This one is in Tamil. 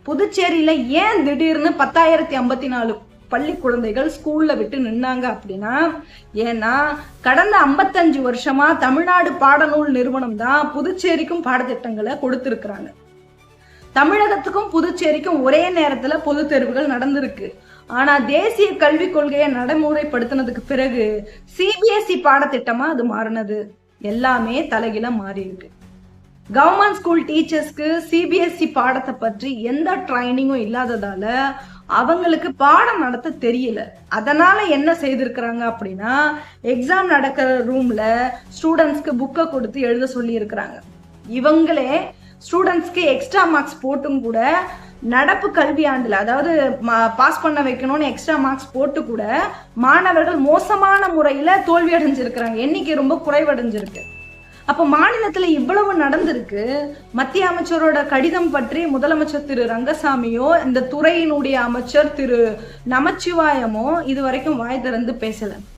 புதுச்சேரியில ஏன் திடீர்னு 10,054 பள்ளி குழந்தைகள் ஸ்கூல்ல விட்டு நின்னாங்க அப்படின்னா, ஏன்னா கடந்த 55 வருஷமா தமிழ்நாடு பாடநூல் நிறுவனம் தான் புதுச்சேரிக்கும் பாடத்திட்டங்களை கொடுத்திருக்கிறாங்க. தமிழகத்துக்கும் புதுச்சேரிக்கும் ஒரே நேரத்துல பொது தேர்வுகள் நடந்திருக்கு. ஆனா தேசிய கல்விக் கொள்கையை நடைமுறைப்படுத்தினதுக்கு பிறகு சிபிஎஸ்இ பாடத்திட்டமா அது மாறினது. எல்லாமே தலைகீழா மாறி இருக்கு. கவர்மெண்ட் ஸ்கூல் டீச்சர்ஸ்க்கு சிபிஎஸ்இ பாடத்தை பற்றி எந்த ட்ரைனிங்கும் இல்லாததால அவங்களுக்கு பாடம் நடத்த தெரியல. அதனால என்ன செய்திருக்கிறாங்க அப்படின்னா, எக்ஸாம் நடக்கிற ரூம்ல ஸ்டூடெண்ட்ஸ்க்கு புக்கை கொடுத்து எழுத சொல்லி இருக்கிறாங்க. இவங்களே ஸ்டூடெண்ட்ஸ்க்கு எக்ஸ்ட்ரா மார்க்ஸ் போட்டும் கூட நடப்பு கல்வியாண்டுல, அதாவது பாஸ் பண்ண வைக்கணும்னு எக்ஸ்ட்ரா மார்க்ஸ் போட்டு கூட மாணவர்கள் மோசமான முறையில தோல்வி அடைஞ்சிருக்கிறாங்க. எண்ணிக்கை ரொம்ப குறைவடைஞ்சிருக்கு. அப்ப மாநிலத்துல இவ்வளவு நடந்திருக்கு. மத்திய அமைச்சரோட கடிதம் பற்றி முதலமைச்சர் திரு ரங்கசாமியோ இந்த துறையினுடைய அமைச்சர் திரு நமச்சிவாயமோ இதுவரைக்கும் வாய் திறந்து பேசல.